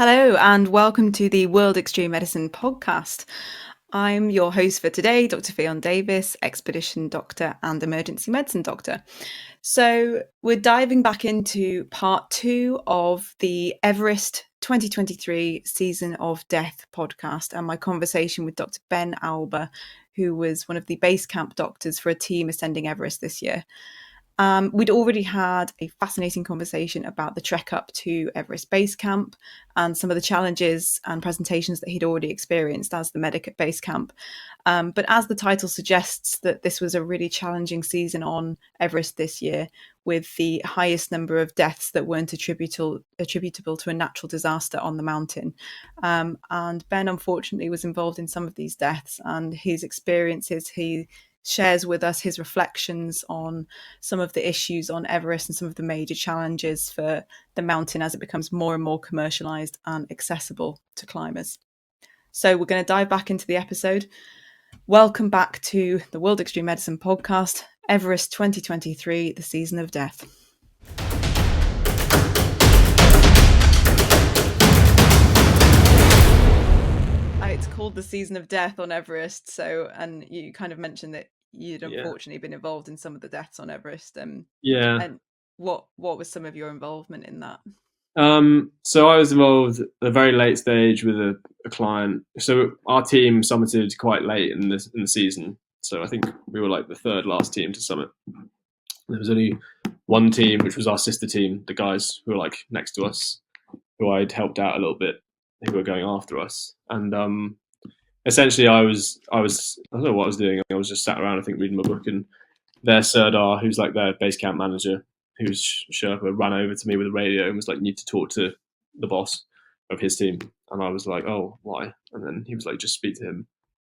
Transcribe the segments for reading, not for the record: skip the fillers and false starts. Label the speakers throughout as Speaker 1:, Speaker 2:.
Speaker 1: Hello, and welcome to the World Extreme Medicine podcast. I'm your host for today, Dr. Ffyon Davies, expedition doctor and emergency medicine doctor. So, we're diving back into part 2 of the Everest 2023 Season of Death podcast and my conversation with Dr. Ben Alba, who was one of the base camp doctors for a team ascending Everest this year. We'd already had a fascinating conversation about the trek up to Everest Base Camp and some of the challenges and presentations that he'd already experienced as the medic at base camp. But as the title suggests, that this was a really challenging season on Everest this year, with the highest number of deaths that weren't attributable to a natural disaster on the mountain. And Ben, unfortunately, was involved in some of these deaths, and his experiences, he shares with us his reflections on some of the issues on Everest and some of the major challenges for the mountain as it becomes more and more commercialized and accessible to climbers. So we're going to dive back into the episode. Welcome back to the World Extreme Medicine podcast, Everest 2023, the Season of Death. It's called the Season of Death on Everest. So, and you kind of mentioned that you'd unfortunately been involved in some of the deaths on Everest. And what was some of your involvement in that?
Speaker 2: So I was involved at a very late stage with a client. So our team summited quite late in the season. So I think we were like the third last team to summit. There was only one team, which was our sister team, the guys who were like next to us, who I'd helped out a little bit, who were going after us. And essentially I don't know what I was doing. I was just sat around, I think, reading my book, and their Serdar, who's like their base camp manager, who's Sherpa, ran over to me with a radio and was like, "You need to talk to the boss of his team." And I was like, "Oh, why?" And then he was like, "Just speak to him."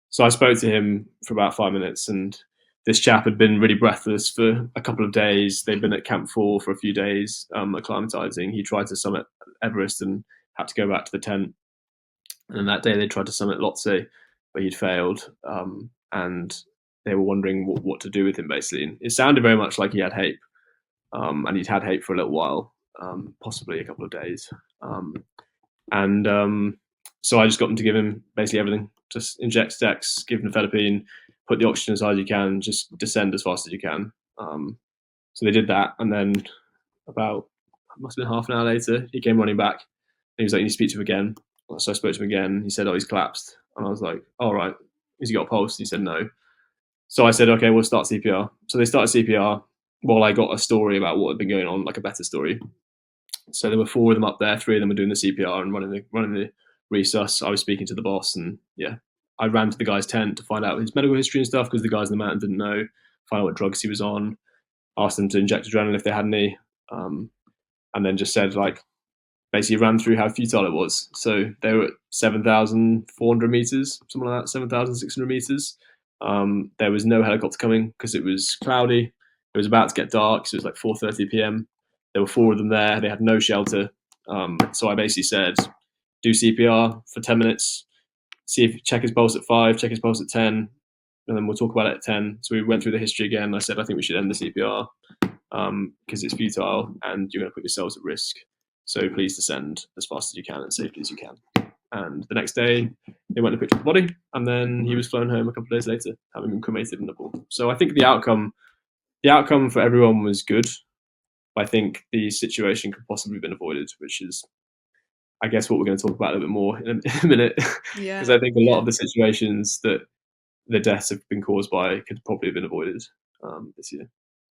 Speaker 2: So I spoke to him for about 5 minutes, and this chap had been really breathless for a couple of days. They'd been at Camp 4 for a few days, acclimatizing. He tried to summit Everest and had to go back to the tent. And then that day they tried to summit Lhotse, but he'd failed. And they were wondering what to do with him, basically. And it sounded very much like he had HAPE. And he'd had HAPE for a little while, possibly a couple of days. So I just got them to give him basically everything. Just inject Stex, give him nifedipine, put the oxygen as high as you can, just descend as fast as you can. So they did that, and then about, must have been half an hour later, he came running back. And he was like, "You need to speak to him again." So I spoke to him again. He said, "Oh, he's collapsed." And I was like, "All right, has he got a pulse?" And he said, "No." So I said, "Okay, we'll start CPR." So they started CPR while I got a story about what had been going on, like a better story. So there were 4 of them up there. 3 of them were doing the CPR and running the resus. I was speaking to the boss, and I ran to the guy's tent to find out his medical history and stuff, because the guys in the mountain didn't know. Find out what drugs he was on. Asked them to inject adrenaline if they had any, and then just said, like, basically ran through how futile it was. So they were at 7,400 meters, something like that, 7,600 meters. There was no helicopter coming because it was cloudy. It was about to get dark, so it was like 4:30 p.m. There were 4 of them there. They had no shelter. So I basically said, do CPR for 10 minutes, check his pulse at 5, check his pulse at 10, and then we'll talk about it at 10. So we went through the history again. I said, I think we should end the CPR because it's futile and you're going to put yourselves at risk. So please descend as fast as you can and safely as you can. And the next day, they went and picked up the body, and then he was flown home a couple of days later, having been cremated in the pool. So I think the outcome for everyone was good. I think the situation could possibly have been avoided, which is, I guess, what we're going to talk about a little bit more in a minute. Because I think a lot of the situations that the deaths have been caused by could probably have been avoided this year.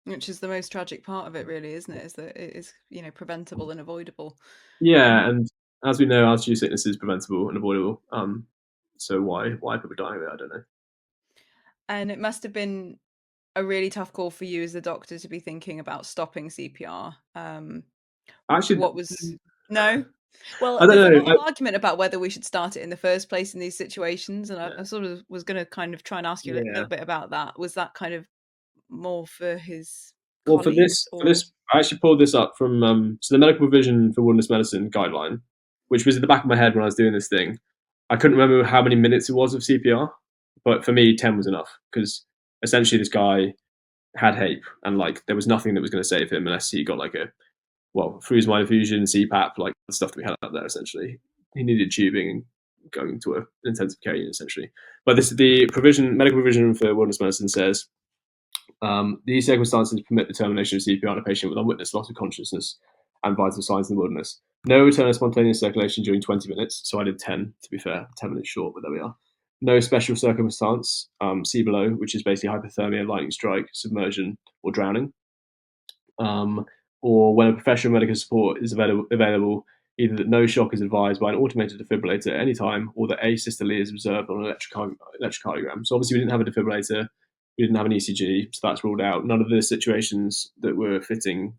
Speaker 1: Which is the most tragic part of it, really, isn't it? Is that it is, preventable and avoidable.
Speaker 2: Yeah, and as we know, altitude sickness is preventable and avoidable. So why people dying of it, I don't know.
Speaker 1: And it must have been a really tough call for you as a doctor to be thinking about stopping CPR.
Speaker 2: Actually,
Speaker 1: what was no? Well,
Speaker 2: I don't
Speaker 1: there's
Speaker 2: know.
Speaker 1: a lot of argument about whether we should start it in the first place in these situations, and I sort of was going to kind of try and ask you a little bit about that. Was that kind of more for his colleagues?
Speaker 2: For this, I actually pulled this up from so the Medical Provision for Wilderness Medicine guideline, which was in the back of my head when I was doing this thing. I couldn't remember how many minutes it was of CPR, but for me, 10 was enough, because essentially this guy had HAPE, and like there was nothing that was going to save him unless he got like a freeze mind infusion, CPAP, like the stuff that we had up there essentially. he needed tubing and going to an intensive care unit essentially. But the medical provision for wilderness medicine says these circumstances permit the termination of CPR on a patient with unwitnessed loss of consciousness and vital signs in the wilderness. No return of spontaneous circulation during 20 minutes. So I did 10, to be fair, 10 minutes short, but there we are. No special circumstance, see below, which is basically hypothermia, lightning strike, submersion, or drowning. Or when a professional medical support is available, either that no shock is advised by an automated defibrillator at any time, or that asystole is observed on an electrocardiogram. So obviously we didn't have a defibrillator, we didn't have an ECG, so that's ruled out. None of the situations that were fitting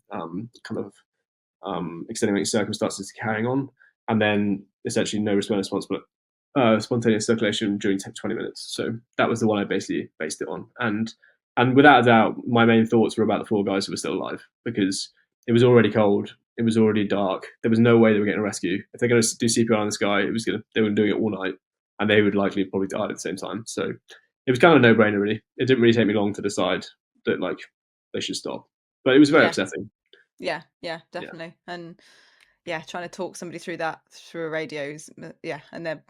Speaker 2: extenuating circumstances carrying on, and then essentially no spontaneous circulation during 20 minutes. So that was the one I basically based it on. And without a doubt, my main thoughts were about the 4 guys who were still alive, because it was already cold, it was already dark. There was no way they were getting a rescue. If they're going to do CPR on this guy, they were doing it all night, and they would likely probably die at the same time. So it was kind of a no-brainer, really. It didn't really take me long to decide that they should stop, but it was very upsetting.
Speaker 1: Yeah, definitely. Yeah. And trying to talk somebody through that through a radio, and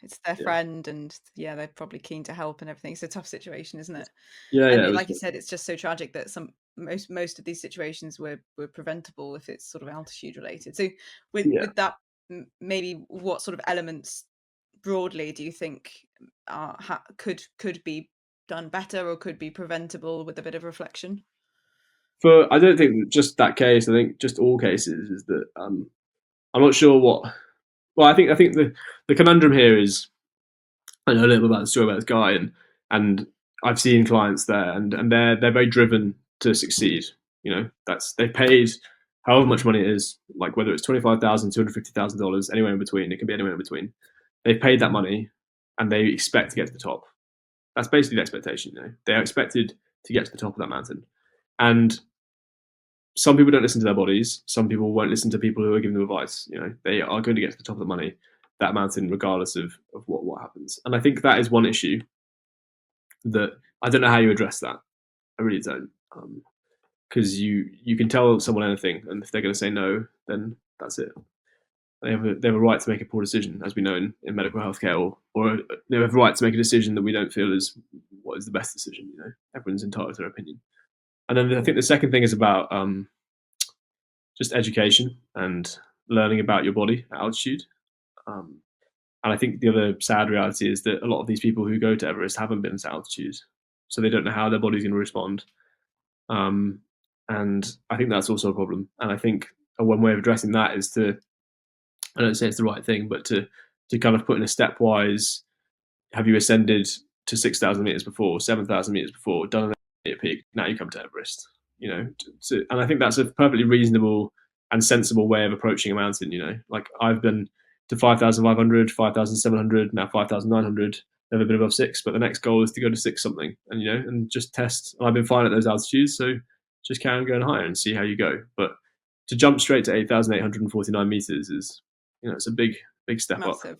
Speaker 1: it's their friend, and they're probably keen to help and everything. It's a tough situation, isn't it? And like you said, it's just so tragic that most of these situations were preventable if it's sort of altitude related. So with that, maybe what sort of elements broadly do you think could be done better or could be preventable with a bit of reflection?
Speaker 2: I don't think just that case. I think just all cases is that I'm not sure what. Well, I think the conundrum here is, I know a little bit about the story about this guy, and I've seen clients there, and they're very driven to succeed. They've paid however much money it is, like whether it's $25,000, $250,000, anywhere in between. It can be anywhere in between. They've paid that money, and they expect to get to the top. That's basically the expectation. They are expected to get to the top of that mountain, and some people don't listen to their bodies. Some people won't listen to people who are giving them advice. They are going to get to the top of that mountain, regardless of what happens. And I think that is one issue that I don't know how you address that. I really don't, because you can tell someone anything, and if they're going to say no, then that's it. They have a right to make a poor decision, as we know in medical healthcare, or they have a right to make a decision that we don't feel is what is the best decision. Everyone's entitled to their opinion. And then I think the second thing is about just education and learning about your body at altitude. And I think the other sad reality is that a lot of these people who go to Everest haven't been to altitude, so they don't know how their body's going to respond. And I think that's also a problem. And I think one way of addressing that is to, I don't say it's the right thing, but to kind of put in a stepwise, have you ascended to 6,000 meters before, 7,000 meters before, done a peak, now you come to Everest. And I think that's a perfectly reasonable and sensible way of approaching a mountain. Like I've been to 5,500, 5,700, now 5,900, never been above 6, but the next goal is to go to 6 something, and just test. And I've been fine at those altitudes, so just carry on going higher and see how you go. But to jump straight to 8,849 meters is, it's a big step
Speaker 1: Massive.
Speaker 2: up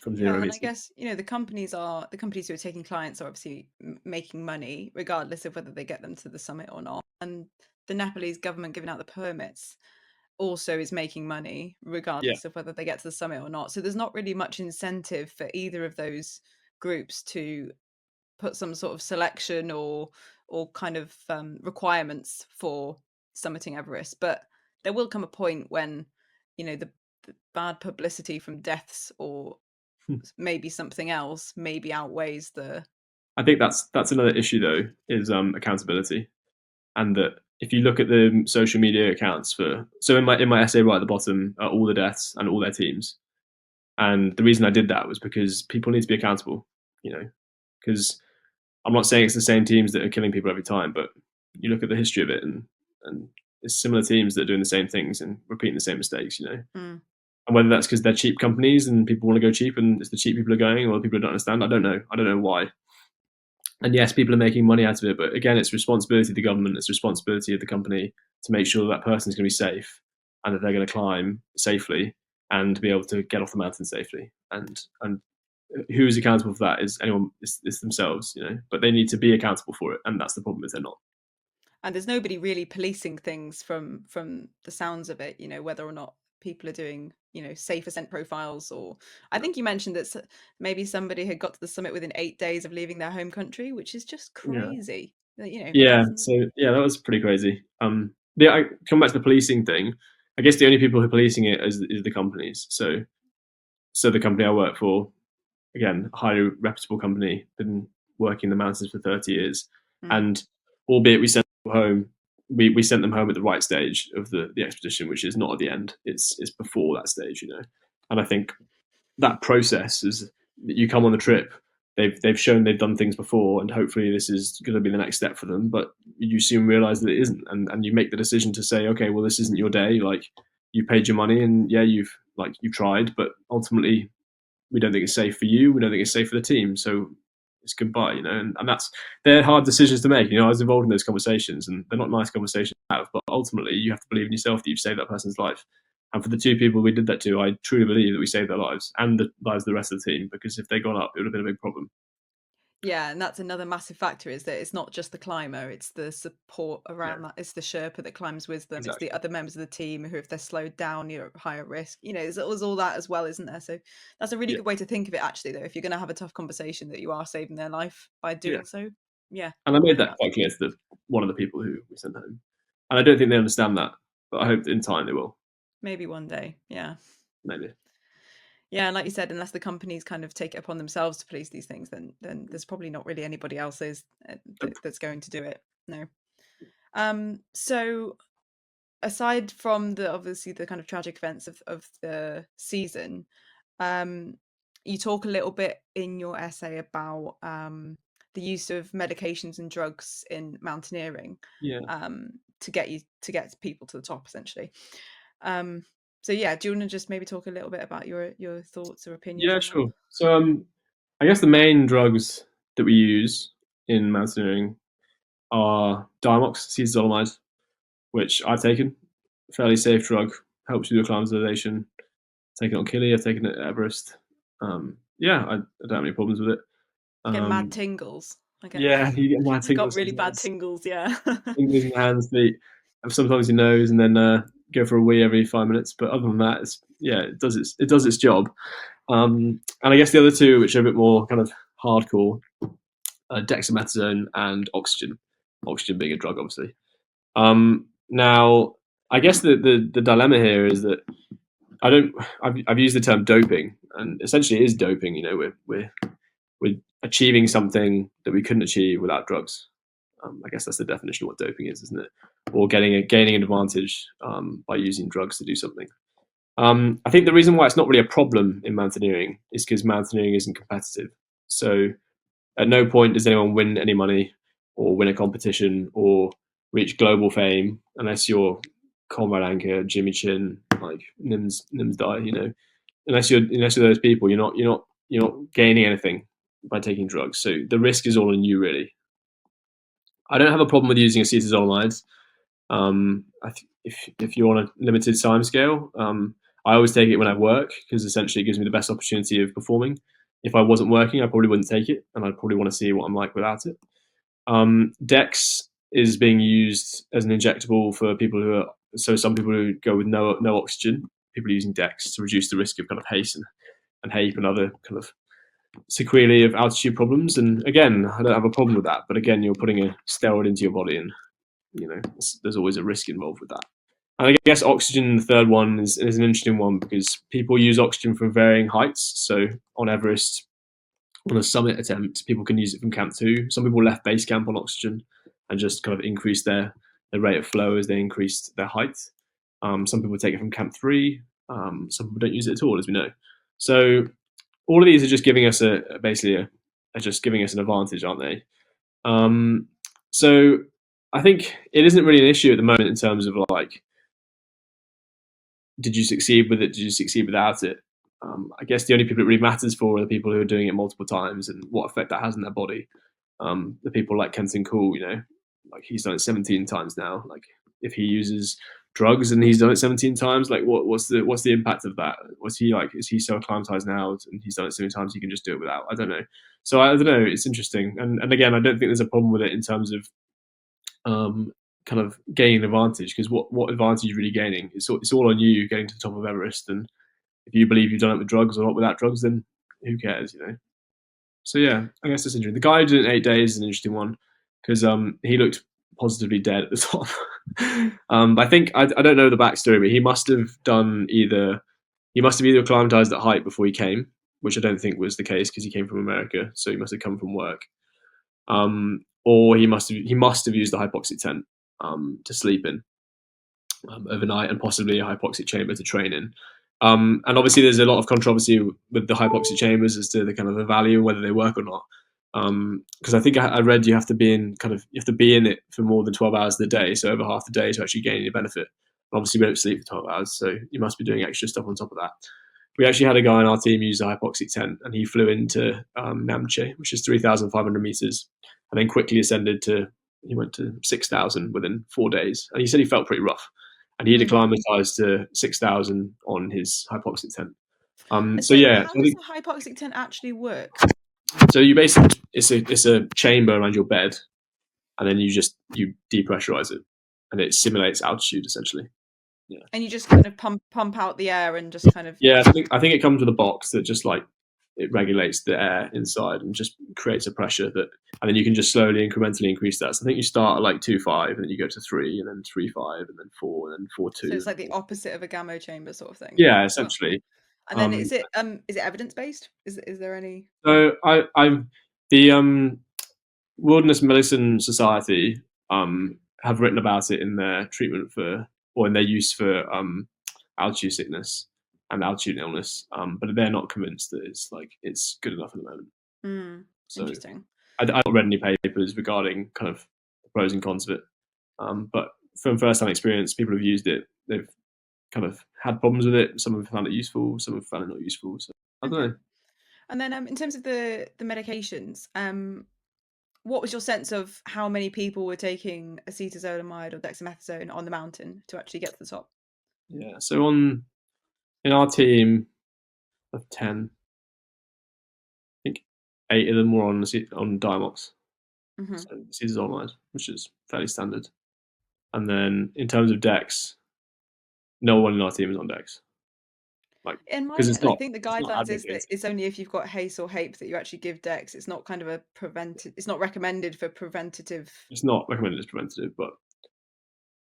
Speaker 2: from 0
Speaker 1: and
Speaker 2: meters.
Speaker 1: I guess the companies who are taking clients are obviously making money regardless of whether they get them to the summit or not, and the Nepalese government giving out the permits also is making money regardless of whether they get to the summit or not. So there's not really much incentive for either of those groups to put some sort of selection or kind of requirements for summiting Everest. But there will come a point when the bad publicity from deaths or maybe something else maybe outweighs the.
Speaker 2: I think that's another issue though, is accountability, and that if you look at the social media accounts so in my essay right at the bottom are all the deaths and all their teams, and the reason I did that was because people need to be accountable, because I'm not saying it's the same teams that are killing people every time, but you look at the history of it, and it's similar teams that are doing the same things and repeating the same mistakes, And whether that's because they're cheap companies and people want to go cheap and it's the cheap people are going, or the people who don't understand, I don't know why. And yes, people are making money out of it, but again, it's responsibility of the government, it's responsibility of the company to make sure that person is going to be safe and that they're going to climb safely and be able to get off the mountain safely. And who is accountable for that is anyone, it's themselves, but they need to be accountable for it. And that's the problem, is they're not.
Speaker 1: And there's nobody really policing things from the sounds of it, whether or not people are doing safe ascent profiles. Or I think you mentioned that maybe somebody had got to the summit within 8 days of leaving their home country, which is just
Speaker 2: Yeah.
Speaker 1: crazy.
Speaker 2: Yeah.
Speaker 1: That's
Speaker 2: So yeah, that was pretty crazy. I come back to the policing thing. I guess the only people who are policing it is the companies. So the company I work for, again, a highly reputable company, been working in the mountains for 30 years.
Speaker 1: mm,
Speaker 2: And albeit we sent them home, we sent them home at the right stage of the expedition, which is not at the end. It's before that stage. And I think that process is that you come on the trip. They've shown they've done things before, and hopefully this is going to be the next step for them. But you soon realize that it isn't, and you make the decision to say, okay, well, this isn't your day. Like, you paid your money, and yeah, you've tried, but ultimately we don't think it's safe for you. We don't think it's safe for the team. So it's goodbye. And they're hard decisions to make. I was involved in those conversations, and they're not nice conversations to have, but ultimately you have to believe in yourself that you've saved that person's life. And for the two people we did that to, I truly believe that we saved their lives and the lives of the rest of the team, because if they'd gone up, it would have been a big problem.
Speaker 1: yeah, and that's another massive factor, is that it's not just the climber, it's the support
Speaker 2: Yeah,
Speaker 1: around that. It's the Sherpa that climbs with them, it's the
Speaker 2: exactly.
Speaker 1: other members of the team who, if they're slowed down, you're at higher risk. There's all that as well, isn't there? So that's a really
Speaker 2: Yeah,
Speaker 1: good way to think of it, actually, though. If you're going to have a tough conversation, that you are saving their life by
Speaker 2: yeah.
Speaker 1: doing so. Yeah,
Speaker 2: And I
Speaker 1: I
Speaker 2: made
Speaker 1: think
Speaker 2: that
Speaker 1: that's
Speaker 2: quite clear to one of the people who we sent home. And I don't think they understand that, but I hope that in time they will.
Speaker 1: maybe one day. Yeah.
Speaker 2: Maybe.
Speaker 1: Yeah, and like you said, unless the companies kind of take it upon themselves to police these things, then there's probably not really anybody else that's going to do it. No. So aside from the obviously the kind of tragic events of the season, um, you talk a little bit in your essay about the use of medications and drugs in mountaineering,
Speaker 2: Yeah.
Speaker 1: to get people to the top, essentially. Um, so yeah, do you want to just maybe talk a little bit about your thoughts or opinions
Speaker 2: Yeah,
Speaker 1: on that?
Speaker 2: sure. So I guess the main drugs that we use in mountaineering are diamoxyzolomide, which I've taken. Fairly safe drug, helps you with acclimatization. Taken it on Kili, I've taken it at Everest. Yeah, I don't have any problems with it.
Speaker 1: Get mad
Speaker 2: Um,
Speaker 1: tingles. I get
Speaker 2: yeah, you get mad
Speaker 1: I got
Speaker 2: tingles
Speaker 1: really bad
Speaker 2: sometimes.
Speaker 1: tingles. Yeah.
Speaker 2: Fingers in your hands, feet, and sometimes your nose, and then go for a wee every 5 minutes. But other than that, it does its job. And I guess the other two, which are a bit more kind of hardcore, dexamethasone and oxygen. Oxygen being a drug, obviously. Now, I guess the dilemma here is that I don't. I've used the term doping, and essentially it is doping. We're achieving something that we couldn't achieve without drugs. I guess that's the definition of what doping is, isn't it? Or gaining an advantage by using drugs to do something. I think the reason why it's not really a problem in mountaineering is because mountaineering isn't competitive. So at no point does anyone win any money or win a competition or reach global fame unless you're Conrad Anker, Jimmy Chin, like Nims Die. Unless you're those people, you're not gaining anything by taking drugs. So the risk is all on you, really. I don't have a problem with using acetazolamide. If you're on a limited time scale, I always take it when I work because essentially it gives me the best opportunity of performing. If I wasn't working, I probably wouldn't take it, and I'd probably want to see what I'm like without it. Dex is being used as an injectable for people who are some people who go with no oxygen. People are using Dex to reduce the risk of kind of HACE and HAPE and other kind of sequelae of altitude problems. And again, I don't have a problem with that. But again, you're putting a steroid into your body, and there's always a risk involved with that. And I guess oxygen, the third one, is an interesting one because people use oxygen from varying heights. So on Everest, on a summit attempt, people can use it from Camp 2. Some people left base camp on oxygen and just kind of increased their rate of flow as they increased their height. Some people take it from Camp 3. Some people don't use it at all, as we know. So all of these are just giving us just giving us an advantage, aren't they? So I think it isn't really an issue at the moment in terms of like, did you succeed with it? Did you succeed without it? I guess the only people it really matters for are the people who are doing it multiple times and what effect that has on their body. The people like Kenton Cool, like he's done it 17 times now. Like if he uses drugs and he's done it 17 times, like what's the impact of that? Was he like, is he so acclimatized now and he's done it so many times he can just do it without? I don't know. So I don't know. It's interesting, and again, I don't think there's a problem with it in terms of kind of gaining an advantage because what advantage are you really gaining? It's all on you getting to the top of Everest, and if you believe you've done it with drugs or not without drugs, then who cares, So yeah, I guess that's interesting. The guy who did it in 8 days is an interesting one because he looked positively dead at the top. But I think I don't know the backstory, but he must have either acclimatized at height before he came, which I don't think was the case because he came from America, so he must have come from work. Or he must have used the hypoxic tent to sleep in overnight, and possibly a hypoxic chamber to train in. And obviously, there's a lot of controversy with the hypoxic chambers as to the kind of the value, whether they work or not. Because I think I read you have to be in it for more than 12 hours a day, so over half the day to actually gain any benefit. And obviously, we don't sleep for 12 hours, so you must be doing extra stuff on top of that. We actually had a guy on our team use a hypoxic tent, and he flew into Namche, which is 3,500 meters, and then quickly ascended to. He went to 6,000 within 4 days, and he said he felt pretty rough, and he had acclimatized to 6,000 on his hypoxic tent. So yeah,
Speaker 1: how does the hypoxic tent actually work?
Speaker 2: So you basically it's a chamber around your bed, and then you depressurize it, and it simulates altitude essentially.
Speaker 1: Yeah. And you just kind of pump out the air and just kind of.
Speaker 2: Yeah, I think it comes with a box that just like it regulates the air inside and just creates a pressure and then you can just slowly incrementally increase that. So I think you start at like 2.5, and then you go to 3, and then 3.5, and then 4, and then 4.2.
Speaker 1: So it's like the opposite of a gamma chamber sort of thing.
Speaker 2: Yeah, essentially.
Speaker 1: And then is it evidence based? Is there any?
Speaker 2: So I'm the Wilderness Medicine Society have written about it in their treatment in their use for altitude sickness and altitude illness, but they're not convinced that it's good enough at the moment. So
Speaker 1: interesting.
Speaker 2: I've not read any papers regarding kind of the pros and cons of it, but from first-hand experience, people have used it. They've kind of had problems with it. Some have found it useful. Some have found it not useful. So I don't know.
Speaker 1: And then in terms of the medications, what was your sense of how many people were taking acetazolamide or dexamethasone on the mountain to actually get to the top?
Speaker 2: Yeah, so in our team of 10, I think 8 of them were on Diamox, so acetazolamide, which is fairly standard. And then in terms of Dex, no one in our team is on Dex.
Speaker 1: In my head, I think the guidelines is that it's only if you've got HACE or HAPE that you actually give Dex. It's not kind of it's not recommended for preventative.
Speaker 2: It's not recommended as preventative, but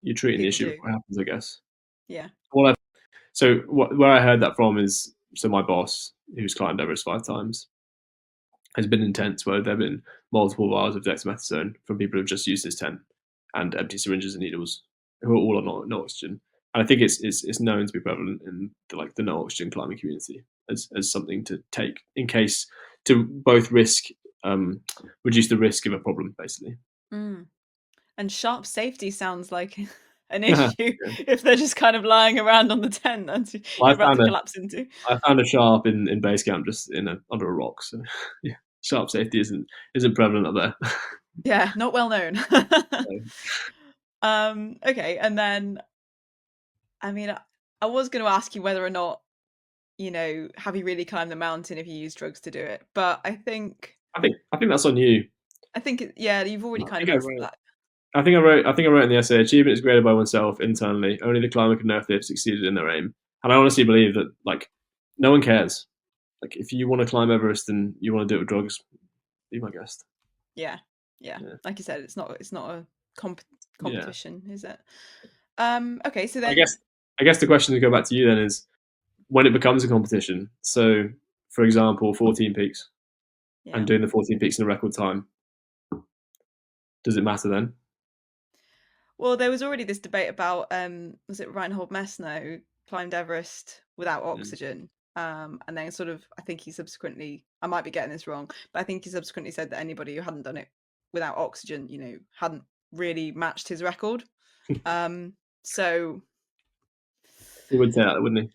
Speaker 2: you're treating the issue before it happens, I guess.
Speaker 1: Yeah.
Speaker 2: Where I heard that from is, so my boss, who's climbed Everest 5 times, has been in tents where there have been multiple vials of dexamethasone from people who've just used this tent, and empty syringes and needles, who are all on no oxygen. And I think it's known to be prevalent in the no oxygen climbing community as something to take in case, to both reduce the risk of a problem, basically.
Speaker 1: And sharp safety sounds like an issue if they're just kind of lying around on the tent and you're about to collapse into.
Speaker 2: I found a sharp in base camp just under a rock. So yeah, sharp safety isn't prevalent up there.
Speaker 1: Yeah, not well known. Okay, and then I mean, I was going to ask you whether or not, have you really climbed the mountain if you use drugs to do it? But I think
Speaker 2: that's on you.
Speaker 1: I think you've already kind of answered that.
Speaker 2: I think I wrote in the essay, achievement is graded by oneself internally. Only the climber can know if they've succeeded in their aim. And I honestly believe that no one cares. If you want to climb Everest and you want to do it with drugs, be my guest.
Speaker 1: Yeah. Like you said, it's not a competition, is it? Okay, so then
Speaker 2: I guess the question to go back to you then is when it becomes a competition. So, for example, 14 peaks, and doing the 14 peaks in a record time. Does it matter then?
Speaker 1: Well, there was already this debate about was it Reinhold Messner who climbed Everest without oxygen, and then sort of I think he subsequently, I might be getting this wrong, but I think he subsequently said that anybody who hadn't done it without oxygen, hadn't really matched his record. So
Speaker 2: he would say that, wouldn't he?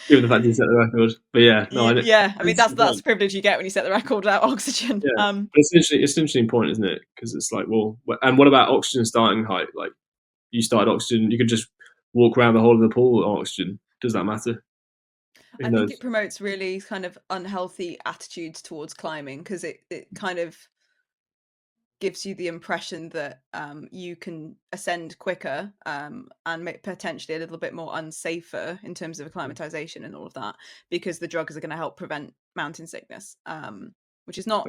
Speaker 2: Given the fact he set the record, but yeah, no,
Speaker 1: I mean that's the privilege you get when you set the record without oxygen.
Speaker 2: Yeah. But it's an interesting point, isn't it? Because it's like, well, and what about oxygen starting height? Like, you started oxygen, you could just walk around the whole of the pool on oxygen. Does that matter?
Speaker 1: I think it promotes really kind of unhealthy attitudes towards climbing because it kind of gives you the impression that you can ascend quicker and potentially a little bit more unsafer in terms of acclimatization and all of that, because the drugs are going to help prevent mountain sickness, which is not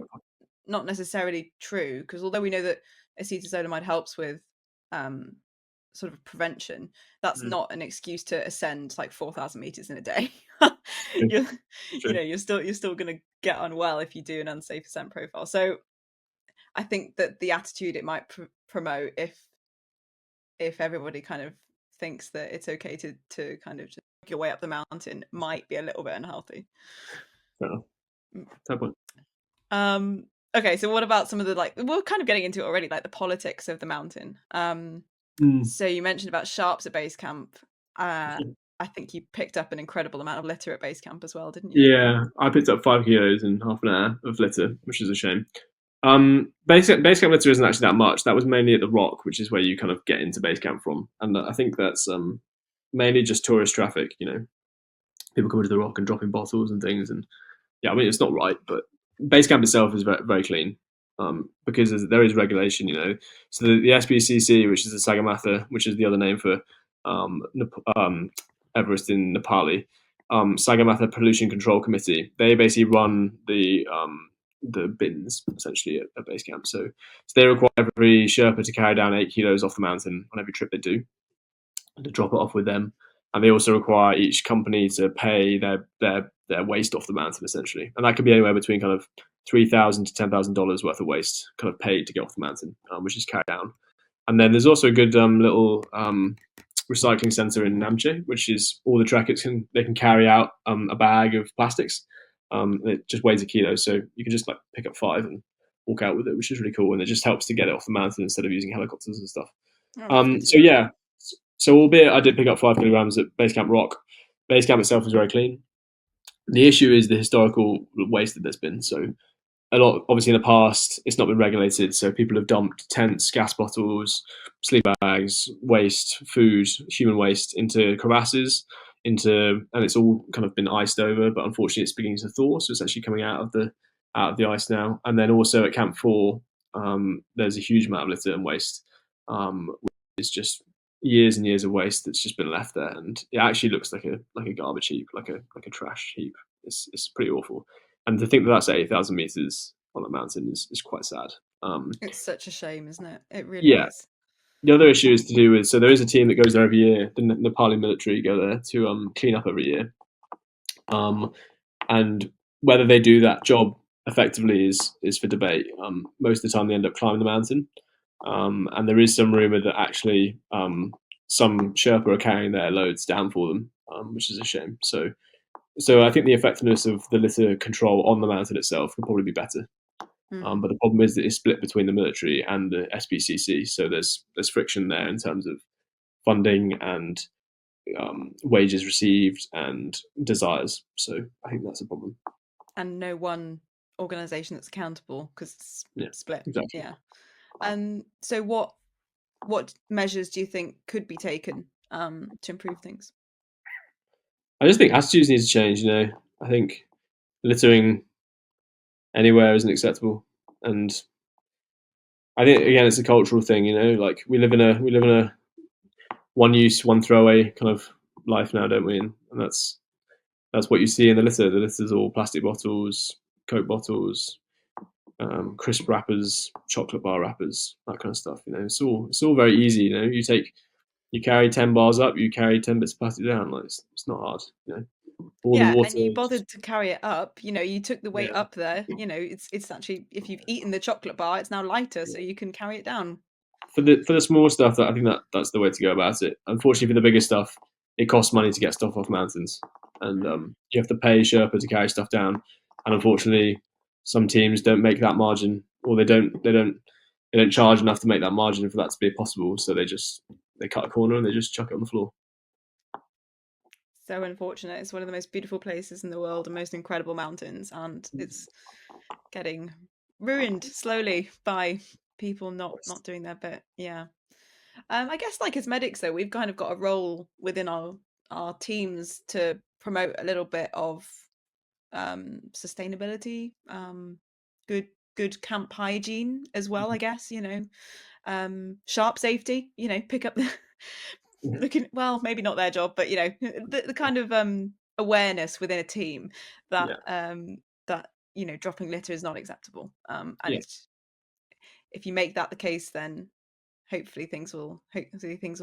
Speaker 1: necessarily true, because although we know that acetazolamide helps with sort of prevention, that's not an excuse to ascend like 4,000 meters in a day. you're, you're still going to get on well if you do an unsafe ascent profile. So I think that the attitude it might promote, if everybody kind of thinks that it's okay to kind of just work your way up the mountain, might be a little bit unhealthy.
Speaker 2: Fair point.
Speaker 1: Okay, so what about some of the, like, we're kind of getting into it already, like the politics of the mountain. So you mentioned about sharps at base camp. I think you picked up an incredible amount of litter at base camp as well, didn't you?
Speaker 2: Yeah, I picked up 5 kilos in half an hour of litter, which is a shame. Base camp litter isn't actually that much. That was mainly at the Rock, which is where you kind of get into base camp from, and I think that's mainly just tourist traffic. People coming to the Rock and dropping bottles and things, and yeah, I mean it's not right, but base camp itself is very, very clean, because there is regulation. So the SBCC, which is the Sagarmatha, which is the other name for Everest in Nepali, Sagarmatha Pollution Control Committee. They basically run the bins essentially at base camp. So they require every Sherpa to carry down 8 kilos off the mountain on every trip they do, and to drop it off with them. And they also require each company to pay their waste off the mountain essentially, and that could be anywhere between kind of $3,000 to $10,000 worth of waste kind of paid to get off the mountain, which is carried down. And then there's also a good little recycling center in Namche, which is all the trekkers they can carry out a bag of plastics. It just weighs a kilo, so you can just like pick up 5 and walk out with it, which is really cool. And it just helps to get it off the mountain instead of using helicopters and stuff. So yeah, so albeit I did pick up 5 kilograms at Base Camp Rock, Base Camp itself is very clean. The issue is the historical waste that there's been. So a lot, obviously, in the past, it's not been regulated. So people have dumped tents, gas bottles, sleeping bags, waste, food, human waste into crevasses, and it's all kind of been iced over. But unfortunately, it's beginning to thaw, so it's actually coming out of the ice now. And then also at Camp 4, there's a huge amount of litter and waste. It's just years and years of waste that's just been left there, and it actually looks like a garbage heap, like a trash heap. It's pretty awful. And to think that that's 8,000 meters on a mountain is quite sad.
Speaker 1: It's such a shame, isn't it? It really
Speaker 2: Yeah.
Speaker 1: is.
Speaker 2: The other issue is to do with, so there is a team that goes there every year. The Nepali military go there to clean up every year. And whether they do that job effectively is for debate. Most of the time they end up climbing the mountain. And there is some rumor that actually some Sherpa are carrying their loads down for them, which is a shame. So I think the effectiveness of the litter control on the mountain itself could probably be better. But the problem is that it's split between the military and the SBCC, so there's friction there in terms of funding and wages received and desires. So I think that's a problem.
Speaker 1: And no one organization that's accountable because it's split.
Speaker 2: Exactly.
Speaker 1: Yeah. And so what measures do you think could be taken to improve things?
Speaker 2: I just think attitudes need to change. I think littering anywhere isn't acceptable, and I think again it's a cultural thing. Like we live in a one use, one throwaway kind of life now, don't we? And that's what you see in the litter. The litter's all plastic bottles, Coke bottles, crisp wrappers, chocolate bar wrappers, that kind of stuff. It's all very easy. You carry 10 bars up, you carry 10 bits of plastic down. Like it's not hard. All the water.
Speaker 1: And you bothered to carry it up. You took the weight up there. It's actually, if you've eaten the chocolate bar, it's now lighter, so you can carry it down.
Speaker 2: For the small stuff, I think that's the way to go about it. Unfortunately, for the bigger stuff, it costs money to get stuff off mountains, and you have to pay Sherpa to carry stuff down. And unfortunately, some teams don't make that margin, or they don't charge enough to make that margin for that to be possible. So they cut a corner and they just chuck it on the floor.
Speaker 1: So unfortunate. It's one of the most beautiful places in the world and most incredible mountains, and it's getting ruined slowly by people not doing their bit. Yeah. I guess like as medics though, we've kind of got a role within our teams to promote a little bit of sustainability, good good camp hygiene as well, I guess, sharp safety, pick up the looking, well, maybe not their job, but the kind of awareness within a team that
Speaker 2: Yeah,
Speaker 1: that dropping litter is not acceptable, and
Speaker 2: yeah,
Speaker 1: it's, if you make that the case, then hopefully things will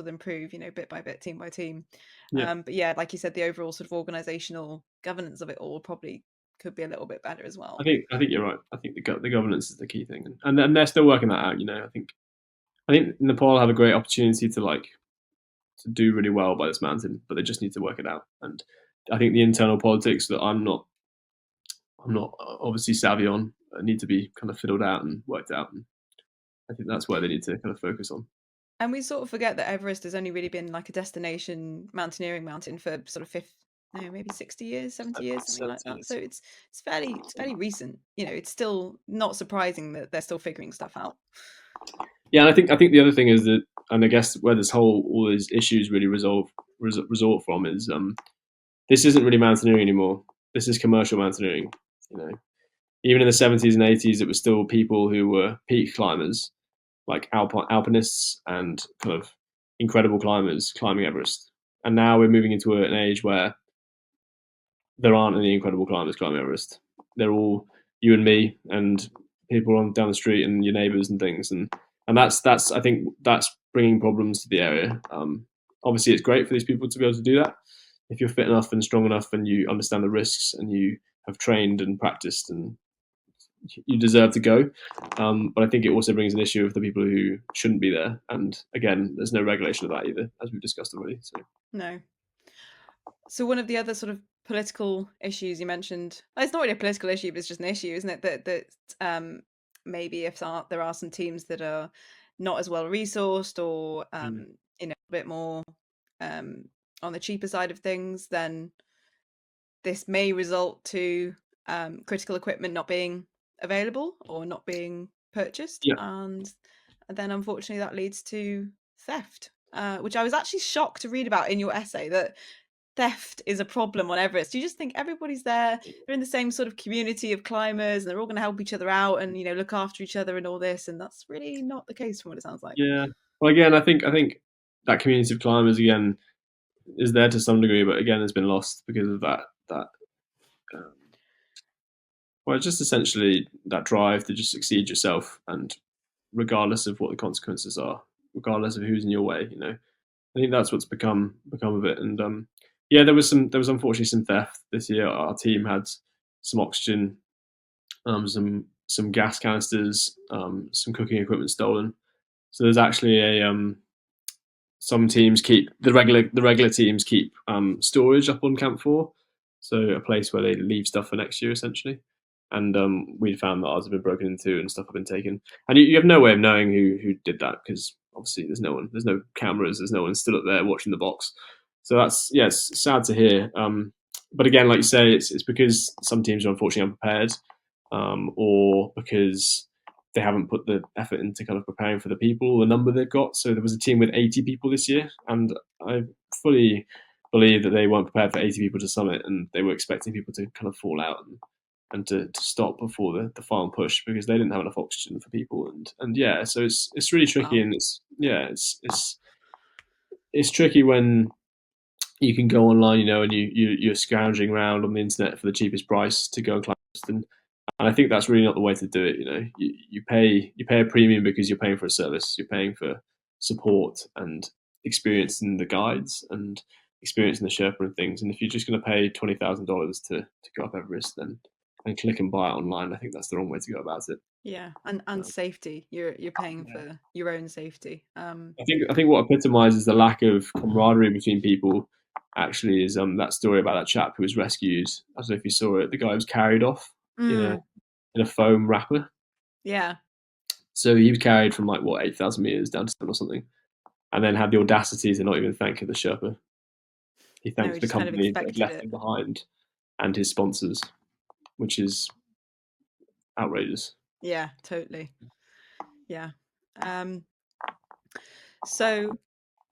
Speaker 1: improve, bit by bit, team by team.
Speaker 2: yeah.
Speaker 1: But yeah, like you said, the overall sort of organizational governance of it all probably could be a little bit better as well.
Speaker 2: I think you're right. I think the governance is the key thing, and they're still working that out. I think Nepal have a great opportunity to do really well by this mountain, but they just need to work it out. And I think the internal politics that I'm not obviously savvy on need to be kind of fiddled out and worked out. And I think that's where they need to kind of focus on.
Speaker 1: And we sort of forget that Everest has only really been like a destination mountaineering mountain for sort of no, maybe 60 years, 70 years, something like
Speaker 2: 70
Speaker 1: that. So
Speaker 2: years.
Speaker 1: it's fairly recent. It's still not surprising that they're still figuring stuff out.
Speaker 2: Yeah, and I think the other thing is that, and I guess where this whole all these issues really resort from is this isn't really mountaineering anymore. This is commercial mountaineering. You know, even in the 70s and 80s, it was still people who were peak climbers, like alpinists and kind of incredible climbers climbing Everest. And now we're moving into an age where there aren't any incredible climbers climbing Everest. They're all you and me and people on down the street and your neighbours and things. And that's I think that's bringing problems to the area. Obviously, it's great for these people to be able to do that if you're fit enough and strong enough and you understand the risks and you have trained and practiced and you deserve to go. But I think it also brings an issue of the people who shouldn't be there. And again, there's no regulation of that either, as we've discussed already. So
Speaker 1: No. So one of the other sort of political issues you mentioned, well, it's not really a political issue, but it's just an issue, isn't it? That maybe if there are some teams that are not as well resourced or a bit more on the cheaper side of things, then this may result to critical equipment not being available or not being purchased,
Speaker 2: yeah,
Speaker 1: and then unfortunately that leads to theft, which I was actually shocked to read about in your essay, that theft is a problem on Everest. You just think everybody's there, they're in the same sort of community of climbers, and they're all going to help each other out and look after each other and all this, and that's really not the case from what it sounds like.
Speaker 2: yeah. Well, again, I think that community of climbers again is there to some degree, but again, has been lost because of that. Um, well, it's just essentially that drive to just succeed yourself, and regardless of what the consequences are, regardless of who's in your way, I think that's what's become of it. And yeah, there was unfortunately some theft this year. Our team had some oxygen, some gas canisters, some cooking equipment stolen. So there's actually a some teams keep the regular teams keep storage up on Camp 4, so a place where they leave stuff for next year essentially. And we found that ours have been broken into and stuff have been taken. And you have no way of knowing who did that because obviously there's no cameras, there's no one still up there watching the box. So that's yeah, it's sad to hear. But again, like you say, it's because some teams are unfortunately unprepared, or because they haven't put the effort into kind of preparing for the people, the number they've got. So there was a team with 80 people this year, and I fully believe that they weren't prepared for 80 people to summit, and they were expecting people to kind of fall out and to stop before the final push because they didn't have enough oxygen for people. And yeah, so it's really tricky,
Speaker 1: Wow.
Speaker 2: and it's tricky when you can go online, and you're scrounging around on the internet for the cheapest price to go and climb. And I think that's really not the way to do it. You pay a premium because you're paying for a service. You're paying for support and experience in the guides and experience in the Sherpa and things. And if you're just going to pay $20,000 to go up Everest, then and click and buy it online, I think that's the wrong way to go about it.
Speaker 1: Yeah, and safety. You're paying
Speaker 2: Yeah.
Speaker 1: for your own safety.
Speaker 2: I think what epitomizes the lack of camaraderie between people actually is that story about that chap who was rescued. I don't know if you saw it. The guy was carried off in a
Speaker 1: Mm,
Speaker 2: in a foam wrapper.
Speaker 1: yeah.
Speaker 2: So he was carried from like what 8,000 meters down to 7 or something, and then had the audacity to not even thank the Sherpa. He
Speaker 1: No,
Speaker 2: thanked
Speaker 1: we
Speaker 2: the
Speaker 1: just kind of
Speaker 2: company that had
Speaker 1: expected
Speaker 2: left
Speaker 1: it.
Speaker 2: him behind and his sponsors, which is outrageous.
Speaker 1: Yeah, totally. Yeah. Um, so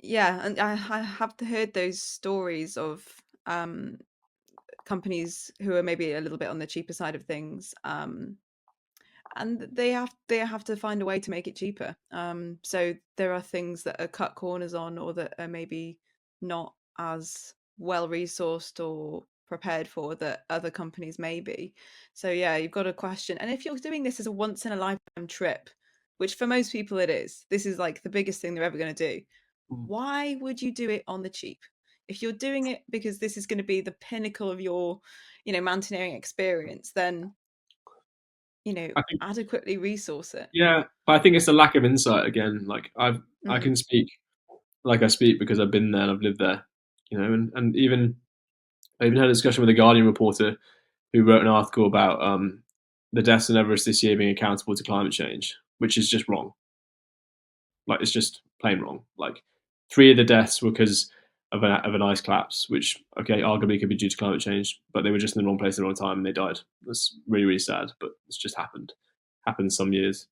Speaker 1: yeah, and I have heard those stories of companies who are maybe a little bit on the cheaper side of things, and they have to find a way to make it cheaper. So there are things that are cut corners on, or that are maybe not as well resourced or prepared for that other companies may be. So yeah, you've got to question. And if you're doing this as a once in a lifetime trip, which for most people it is, this is like the biggest thing they're ever going to do.
Speaker 2: Mm.
Speaker 1: Why would you do it on the cheap? If you're doing it because this is going to be the pinnacle of your, mountaineering experience, then
Speaker 2: I think,
Speaker 1: adequately resource it.
Speaker 2: yeah, but I think it's a lack of insight again. Like I
Speaker 1: Mm.
Speaker 2: can speak like I speak because I've been there and I've lived there, and even I even had a discussion with a Guardian reporter who wrote an article about the deaths in Everest this year being accountable to climate change, which is just wrong. Like it's just plain wrong. Like three of the deaths were because of an ice collapse, which okay, arguably could be due to climate change, but they were just in the wrong place at the wrong time and they died. That's really really sad, but it's just happened. Happens some years.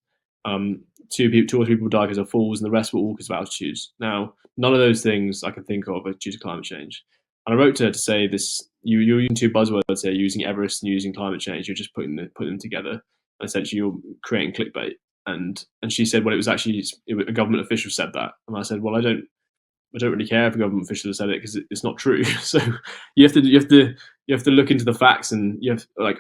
Speaker 2: Two or three people died because of falls, and the rest were all because of altitudes. Now, none of those things I can think of are due to climate change. And I wrote to her to say this: you're using two buzzwords here, using Everest and using climate change. You're just putting them together, and essentially you're creating clickbait. And she said, well, a government official said that, and I said, well, I don't really care if a government official has said it because it's not true. So you have to look into the facts, and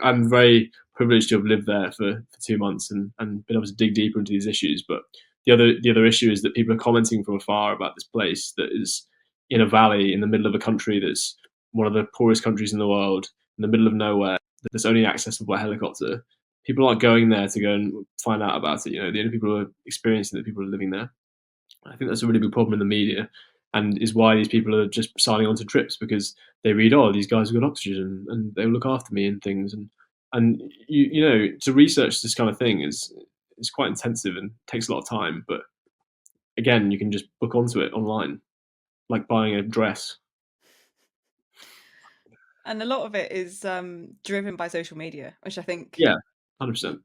Speaker 2: I'm very privileged to have lived there for 2 months and been able to dig deeper into these issues. But the other issue is that people are commenting from afar about this place that is in a valley in the middle of a country that's one of the poorest countries in the world, in the middle of nowhere, that's only accessible by helicopter. People aren't going there to go and find out about it. The only people who are experiencing it, people who are living there. I think that's a really big problem in the media, and is why these people are just signing on to trips because they read, oh, these guys have got oxygen and they'll look after me and things. And to research this kind of thing is quite intensive and takes a lot of time. But again, you can just book onto it online, like buying a dress.
Speaker 1: And a lot of it is driven by social media, which I think
Speaker 2: Yeah, 100%.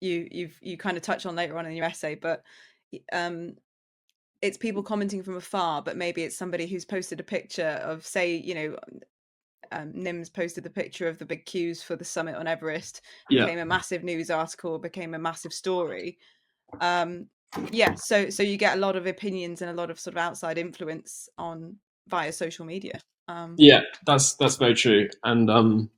Speaker 1: you kind of touch on later on in your essay. But um, it's people commenting from afar, but maybe it's somebody who's posted a picture of, say, Nim's posted the picture of the big queues for the summit on Everest,
Speaker 2: Yeah,
Speaker 1: became a massive news article, became a massive story. Yeah, so you get a lot of opinions and a lot of sort of outside influence on via social media.
Speaker 2: yeah, that's very true. And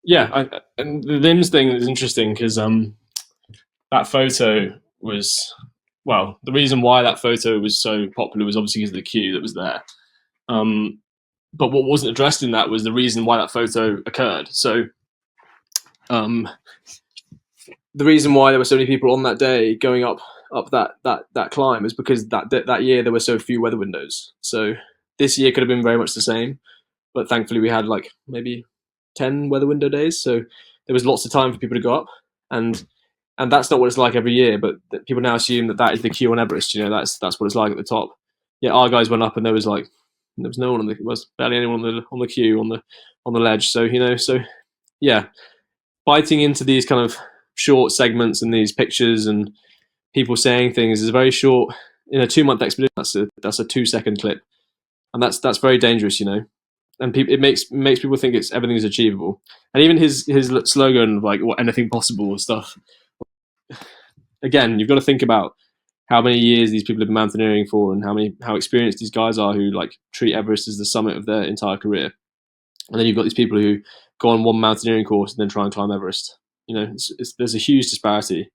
Speaker 2: yeah, and the limbs thing is interesting because that photo was, well, the reason why that photo was so popular was obviously because of the queue that was there. Um, but what wasn't addressed in that was the reason why that photo occurred. So um, the reason why there were so many people on that day going up that climb is because that year there were so few weather windows. So this year could have been very much the same, but thankfully we had like maybe 10 weather window days, so there was lots of time for people to go up, and that's not what it's like every year. But people now assume that is the queue on Everest. That's what it's like at the top. Yeah, our guys went up and there was no one there was barely anyone on the queue on the ledge. So yeah, biting into these kind of short segments and these pictures and people saying things is a very short. In a 2 month expedition, that's a 2 second clip, and that's very dangerous. And it makes people think everything is achievable. And even his slogan of like what anything possible stuff. Again, you've got to think about how many years these people have been mountaineering for, and how experienced these guys are who like treat Everest as the summit of their entire career. And then you've got these people who go on one mountaineering course and then try and climb Everest. There's a huge disparity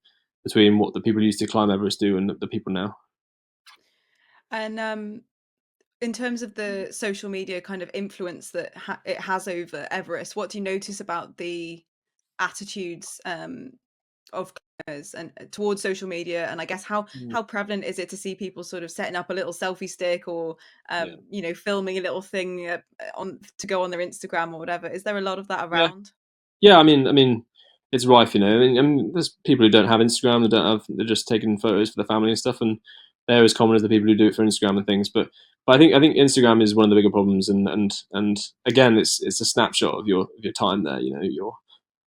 Speaker 2: between what the people used to climb Everest do and the people now.
Speaker 1: And in terms of the social media kind of influence that it has over Everest, what do you notice about the attitudes of climbers and towards social media? And I guess how prevalent is it to see people sort of setting up a little selfie stick, or
Speaker 2: Yeah.
Speaker 1: filming a little thing on to go on their Instagram or whatever? Is there a lot of that
Speaker 2: Yeah.
Speaker 1: around?
Speaker 2: Yeah, I mean, it's rife. There's people who don't have Instagram. They're just taking photos for the family and stuff, and they're as common as the people who do it for Instagram and things. But I think Instagram is one of the bigger problems, and again, it's a snapshot of your time there.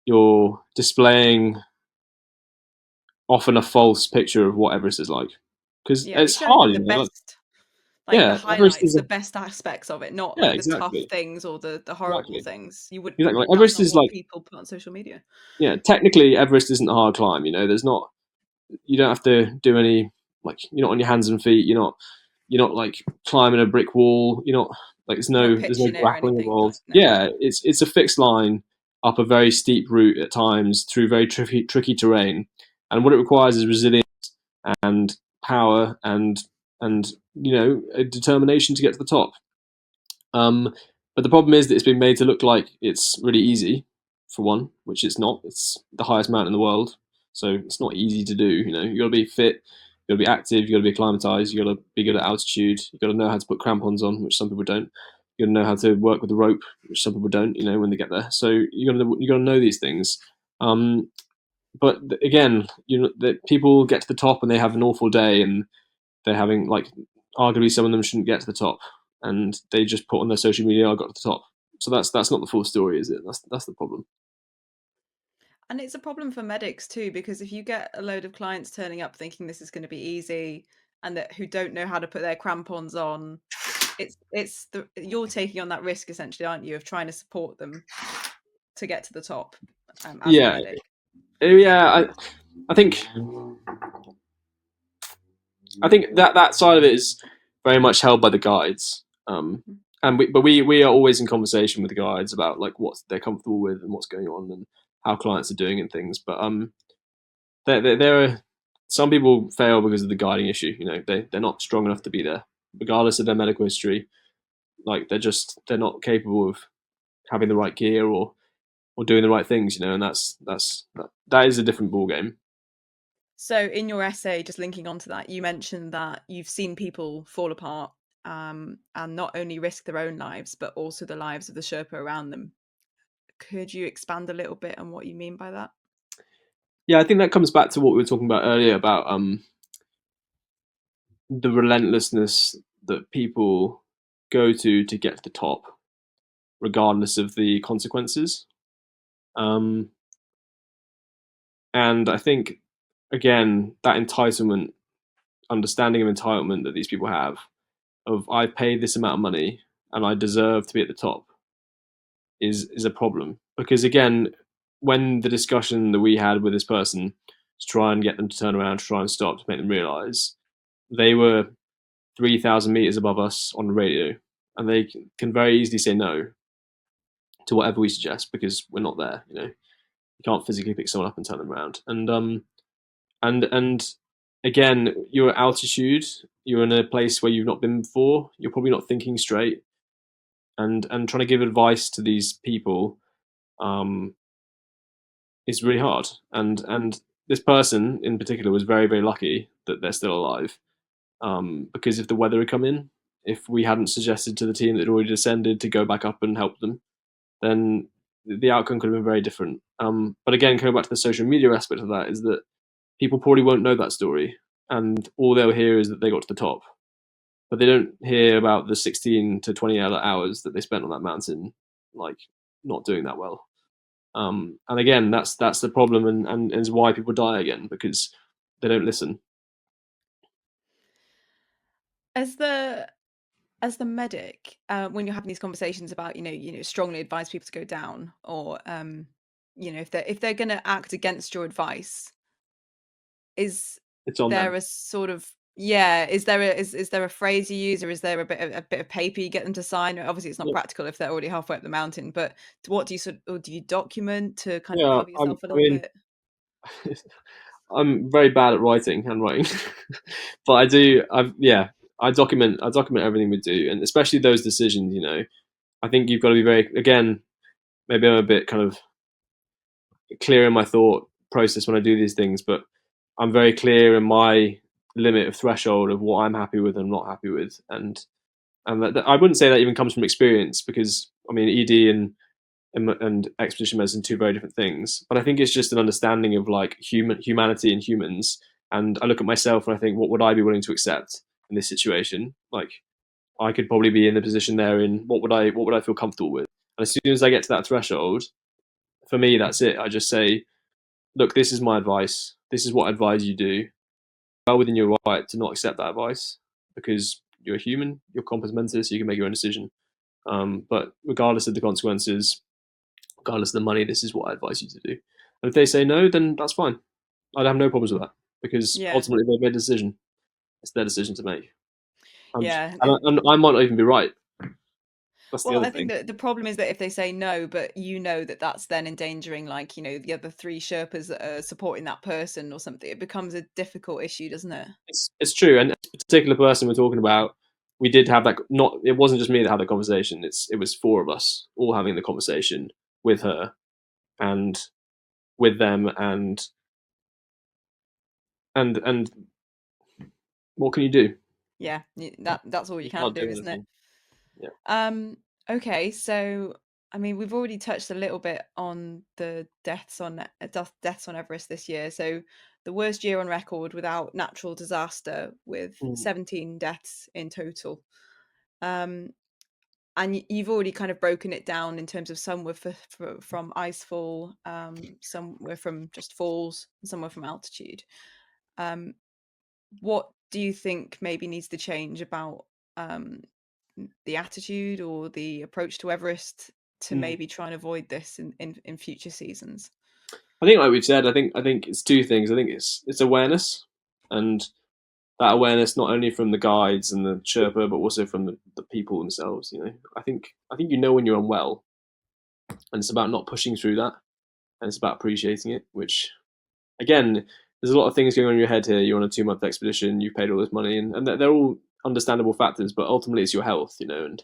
Speaker 2: You're displaying often a false picture of what Everest is like, because
Speaker 1: Yeah, you're
Speaker 2: it's
Speaker 1: showing
Speaker 2: hard.
Speaker 1: them the best, like the
Speaker 2: Yeah, Everest
Speaker 1: highlights,
Speaker 2: is
Speaker 1: the best aspects of it, not
Speaker 2: yeah,
Speaker 1: like the tough
Speaker 2: exactly,
Speaker 1: things or the horrible
Speaker 2: exactly,
Speaker 1: things. You would
Speaker 2: exactly. Like
Speaker 1: That's
Speaker 2: Everest
Speaker 1: not
Speaker 2: is
Speaker 1: what
Speaker 2: like,
Speaker 1: people put on social media.
Speaker 2: yeah, technically Everest isn't a hard climb. You know, there's not, you don't have to do any, like, you're not on your hands and feet. You're not like climbing a brick wall. You're not like,
Speaker 1: You're not
Speaker 2: there's no
Speaker 1: pitching it or
Speaker 2: grappling
Speaker 1: anything, like
Speaker 2: involved.
Speaker 1: no.
Speaker 2: Yeah, it's a fixed line up a very steep route at times through very tricky terrain, and what it requires is resilience and power and a determination to get to the top. Um, but the problem is that it's been made to look like it's really easy, for one, which it's not. It's the highest mountain in the world, so it's not easy to do. You got to be fit, you got to be active, you got to be acclimatized, you got to be good at altitude, you got to know how to put crampons on, which some people don't. You got to know how to work with the rope, which some people don't. When they get there, so you got to know these things. Um, but again, that people get to the top and they have an awful day, and they're having, like, arguably some of them shouldn't get to the top, and they just put on their social media, "I got to the top." So that's not the full story, is it? That's the problem.
Speaker 1: And it's a problem for medics too, because if you get a load of clients turning up thinking this is going to be easy and that who don't know how to put their crampons on, you're taking on that risk essentially, aren't you, of trying to support them to get to the top, as the
Speaker 2: Yeah,
Speaker 1: medic.
Speaker 2: yeah. I think that side of it is very much held by the guides. And we are always in conversation with the guides about, like, what they're comfortable with and what's going on and how clients are doing and things. But there are some people fail because of the guiding issue. They're not strong enough to be there, regardless of their medical history. Like, they're not capable of having the right gear or doing the right things. And that is a different ball game.
Speaker 1: So in your essay, just linking onto that, you mentioned that you've seen people fall apart, and not only risk their own lives, but also the lives of the Sherpa around them. Could you expand a little bit on what you mean by that?
Speaker 2: Yeah, I think that comes back to what we were talking about earlier about the relentlessness that people go to get to the top, regardless of the consequences. Um, and I think, again, that entitlement, understanding of entitlement that these people have, of, I've paid this amount of money and I deserve to be at the top, is a problem. Because, again, when the discussion that we had with this person to try and get them to turn around, to try and stop, to make them realize, they were 3,000 meters above us on the radio, and they can very easily say no to whatever we suggest because we're not there. You can't physically pick someone up and turn them around. And again, you're at altitude. You're in a place where you've not been before. You're probably not thinking straight, and trying to give advice to these people um, is really hard. And this person in particular was very, very lucky that they're still alive, because if the weather had come in, if we hadn't suggested to the team that had already descended to go back up and help them, then the outcome could have been very different. But again, coming back to the social media aspect of that, is that people probably won't know that story, and all they'll hear is that they got to the top, but they don't hear about the 16 to 20 hours that they spent on that mountain, like, not doing that well. And again, that's the problem, and is why people die again, because they don't listen.
Speaker 1: As the medic, when you're having these conversations about strongly advise people to go down, or if they're going to act against your advice, is
Speaker 2: It's on
Speaker 1: there
Speaker 2: them.
Speaker 1: a sort of yeah is there a phrase you use, or is there a bit of paper you get them to sign? Obviously it's not
Speaker 2: Yeah,
Speaker 1: practical if they're already halfway up the mountain, but what do you or do you document to kind of
Speaker 2: yeah.
Speaker 1: cover yourself a
Speaker 2: I
Speaker 1: little
Speaker 2: mean,
Speaker 1: bit?
Speaker 2: I'm very bad at handwriting, but I do. I document. I document everything we do, and especially those decisions. I think you've got to be very. Again, maybe I'm a bit kind of clear in my thought process when I do these things, but I'm very clear in my limit of threshold of what I'm happy with and not happy with, and I wouldn't say that even comes from experience, because I mean, ED and expedition medicine, two very different things. But I think it's just an understanding of, like, humanity and humans. And I look at myself and I think, what would I be willing to accept in this situation? Like, I could probably be in the position they're in. What would I feel comfortable with? And as soon as I get to that threshold, for me, that's it. I just say, look, this is my advice. This is what I advise you do. Well within your right to not accept that advice, because you're a human, you're compos mentis, so you can make your own decision. But regardless of the consequences, regardless of the money, this is what I advise you to do. And if they say no, then that's fine. I'd have no problems with that because
Speaker 1: Yeah.
Speaker 2: ultimately they've made a decision. It's their decision to make.
Speaker 1: Yeah.
Speaker 2: And I might not even be right. That's the
Speaker 1: Well,
Speaker 2: other
Speaker 1: I think
Speaker 2: thing.
Speaker 1: that the problem is that if they say no, but you know that that's then endangering, like, the other three Sherpas that are supporting that person or something, it becomes a difficult issue, doesn't it?
Speaker 2: It's true. And this particular person we're talking about, we did have that. Not it wasn't just me that had the conversation. It was four of us all having the conversation with her and with them and what can you do?
Speaker 1: Yeah, that's all you
Speaker 2: You
Speaker 1: can
Speaker 2: can't
Speaker 1: do,
Speaker 2: do
Speaker 1: isn't it?
Speaker 2: anything. Yeah.
Speaker 1: Um, okay, so I mean, we've already touched a little bit on the deaths on Everest this year. So the worst year on record without natural disaster, with
Speaker 2: Mm.
Speaker 1: 17 deaths in total. Um, and you've already kind of broken it down in terms of some were from icefall, some were from just falls, and some were from altitude. Um, what do you think maybe needs to change about um, the attitude or the approach to Everest to
Speaker 2: Mm.
Speaker 1: maybe try and avoid this in future seasons?
Speaker 2: I think, like we've said, I think it's two things. I think it's awareness, and that awareness not only from the guides and the Sherpa, but also from the people themselves. I think when you're unwell, and it's about not pushing through that, and it's about appreciating it. Which again, there's a lot of things going on in your head here. You're on a 2 month expedition, you've paid all this money, and they're all understandable factors, but ultimately it's your health, and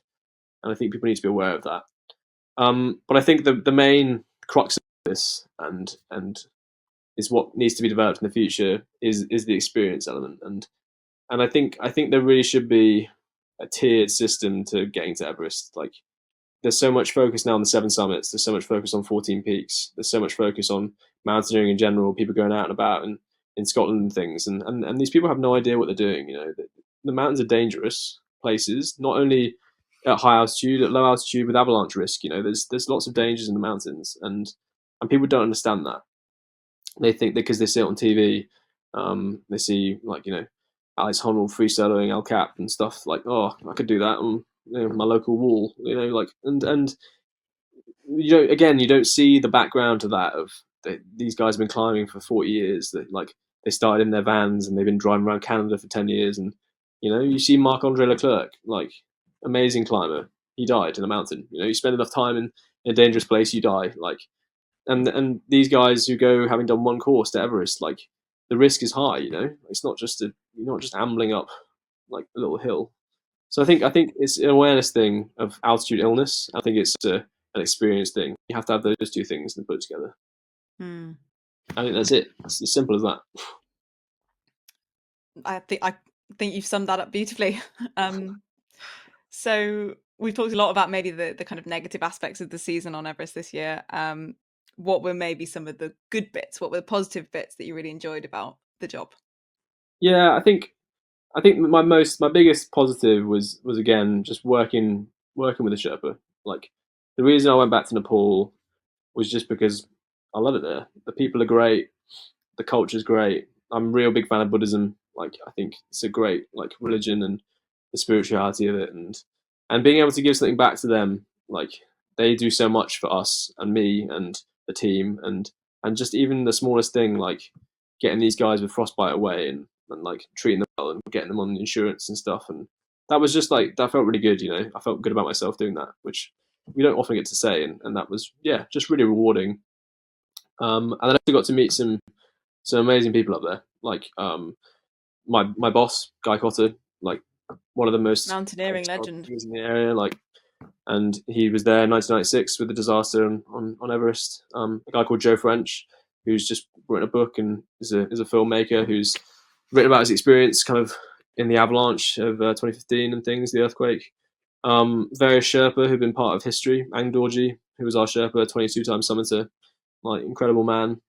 Speaker 2: I think people need to be aware of that. But I think the main crux of this and is what needs to be developed in the future is the experience element, and I think there really should be a tiered system to getting to Everest. Like there's so much focus now on the seven summits. There's so much focus on 14 peaks. There's so much focus on mountaineering in general. People going out and about and in Scotland and things, and these people have no idea what they're doing. The mountains are dangerous places, not only at high altitude, at low altitude with avalanche risk. There's lots of dangers in the mountains, and people don't understand that. They think because they see it on TV, they see like Alex Honnold freestyling El Cap and stuff like, oh, I could do that on my local wall, like and you don't see the background to that of these guys have been climbing for 40 years. They started in their vans and they've been driving around Canada for 10 years, and you see Marc Andre Leclerc, like amazing climber. He died in a mountain. You spend enough time in a dangerous place, you die. Like and these guys who go having done one course to Everest, like the risk is high. It's not just you're not just ambling up like a little hill. So I think it's an awareness thing of altitude illness. I think it's an experience thing. You have to have those two things and put it together.
Speaker 1: Hmm.
Speaker 2: I think that's it. It's as simple as that.
Speaker 1: I think you've summed that up beautifully. um, so we've talked a lot about maybe the kind of negative aspects of the season on Everest this year. What were maybe some of the good bits? What were the positive bits that you really enjoyed about the job?
Speaker 2: Yeah, I think my biggest positive was again just working with a Sherpa. Like the reason I went back to Nepal was just because I love it there. The people are great. The culture's great. I'm a real big fan of Buddhism. Like I think it's a great like religion and the spirituality of it, and being able to give something back to them. Like they do so much for us and me and the team, and just even the smallest thing like getting these guys with frostbite away and like treating them well and getting them on insurance and stuff. And that was just like that felt really good. I felt good about myself doing that, which we don't often get to say, and that was just really rewarding. And then I also got to meet some amazing people up there. Like my boss, Guy Cotter, like one of the most
Speaker 1: Mountaineering legend.
Speaker 2: things in the area. Like, and he was there in 1996 with the disaster on Everest. A guy called Joe French, who's just written a book and is a filmmaker who's written about his experience, kind of in the avalanche of 2015 and things, the earthquake. Various Sherpa who've been part of history. Ang Dorji, who was our Sherpa, 22-time summiter, like incredible man.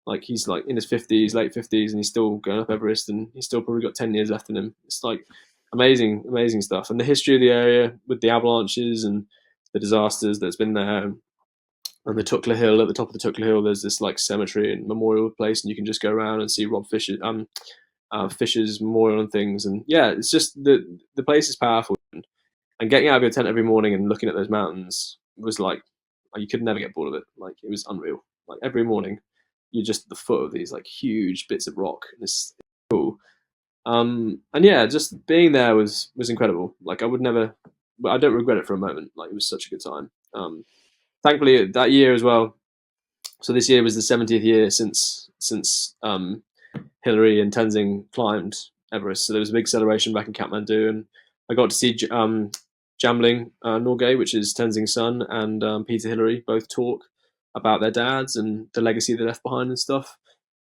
Speaker 2: Like he's like in his 50s, late 50s, and he's still going up Everest, and he's still probably got 10 years left in him. It's like amazing, amazing stuff. And the history of the area with the avalanches and the disasters that's been there, and the Tukla Hill, at the top of the Tukla Hill, there's this like cemetery and memorial place, and you can just go around and see Rob Fisher, Fisher's Memorial and things. And yeah, it's just the place is powerful. And getting out of your tent every morning and looking at those mountains was like you could never get bored of it. Like it was unreal. Like every morning, you're just at the foot of these like huge bits of rock. And it's cool. And yeah, just being there was incredible. Like I would never, I don't regret it for a moment. Like it was such a good time. Thankfully that year as well. So this year was the 70th year since Hillary and Tenzing climbed Everest. So there was a big celebration back in Kathmandu, and I got to see Jamling Norgay, which is Tenzing's son, and Peter Hillary both talk about their dads and the legacy they left behind and stuff.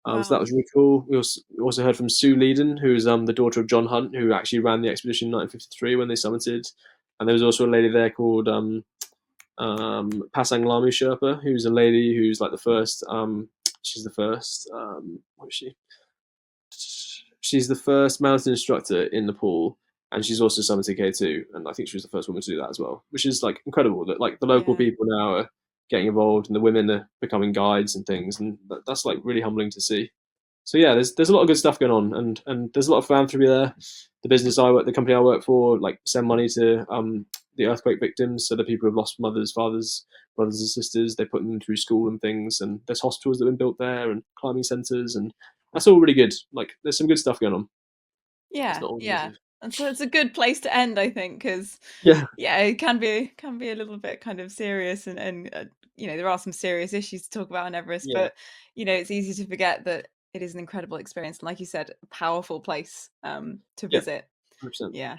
Speaker 1: Wow.
Speaker 2: So that was really cool. We also heard from Sue Leedon, who's the daughter of John Hunt, who actually ran the expedition in 1953 when they summited. And there was also a lady there called Pasang Lamu Sherpa, who's a lady who's like the first. She's the first. What is she? She's the first mountain instructor in Nepal, and she's also summited K2. And I think she was the first woman to do that as well, which is like incredible. That like the local people now are getting involved, and the women are becoming guides and things, and that's like really humbling to see. So yeah, there's a lot of good stuff going on, and there's a lot of philanthropy there. The company I work for, like send money to the earthquake victims, so the people who've lost mothers, fathers, brothers and sisters. They put them through school and things, and there's hospitals that have been built there and climbing centres, and that's all really good. Like there's some good stuff going on.
Speaker 1: Yeah, and so it's a good place to end, I think, because it can be a little bit kind of serious, and there are some serious issues to talk about on Everest, but it's easy to forget that it is an incredible experience, and like you said, a powerful place to visit.
Speaker 2: 100%.
Speaker 1: Yeah.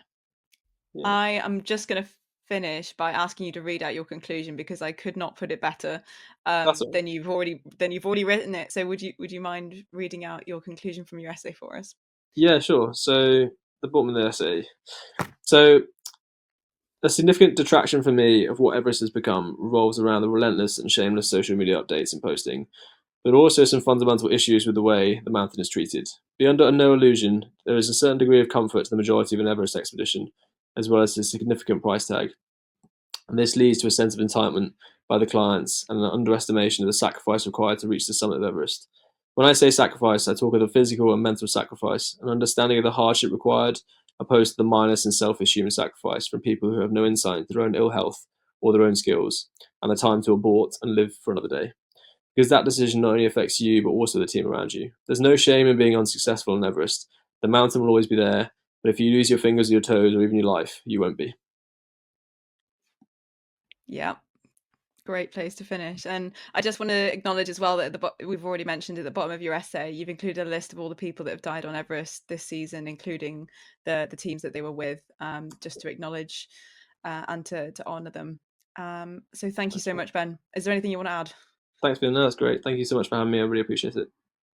Speaker 1: I am just going to finish by asking you to read out your conclusion, because I could not put it better than you've already written it. So would you mind reading out your conclusion from your essay for us?
Speaker 2: Yeah, sure. So the bottom of the essay. So a significant detraction for me of what Everest has become revolves around the relentless and shameless social media updates and posting, but also some fundamental issues with the way the mountain is treated. Be under no illusion, there is a certain degree of comfort to the majority of an Everest expedition, as well as a significant price tag. And this leads to a sense of entitlement by the clients and an underestimation of the sacrifice required to reach the summit of Everest. When I say sacrifice, I talk of the physical and mental sacrifice, an understanding of the hardship required, opposed to the mindless and selfish human sacrifice from people who have no insight into their own ill health or their own skills, and the time to abort and live for another day. Because that decision not only affects you, but also the team around you. There's no shame in being unsuccessful on Everest. The mountain will always be there, but if you lose your fingers or your toes or even your life, you won't be.
Speaker 1: Yeah. Great place to finish. And I just want to acknowledge as well that we've already mentioned at the bottom of your essay, you've included a list of all the people that have died on Everest this season, including the teams that they were with, just to acknowledge and to honour them. So thank you so much, Ben. Is there anything you want to add?
Speaker 2: Thanks, Ben. That's great. Thank you so much for having me. I really appreciate it.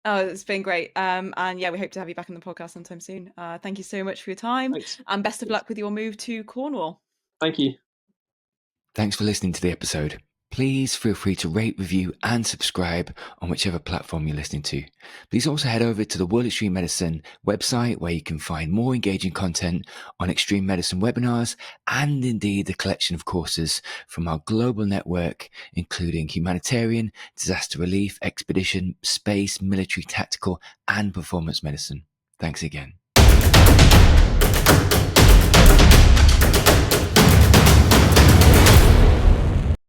Speaker 1: Oh, it's been great. And yeah, we hope to have you back on the podcast sometime soon. Thank you so much for your time.
Speaker 2: Thanks.
Speaker 1: And best of luck with your move to Cornwall.
Speaker 2: Thank you.
Speaker 3: Thanks for listening to the episode. Please feel free to rate, review, and subscribe on whichever platform you're listening to. Please also head over to the World Extreme Medicine website, where you can find more engaging content on extreme medicine webinars and indeed a collection of courses from our global network, including humanitarian, disaster relief, expedition, space, military, tactical, and performance medicine. Thanks again.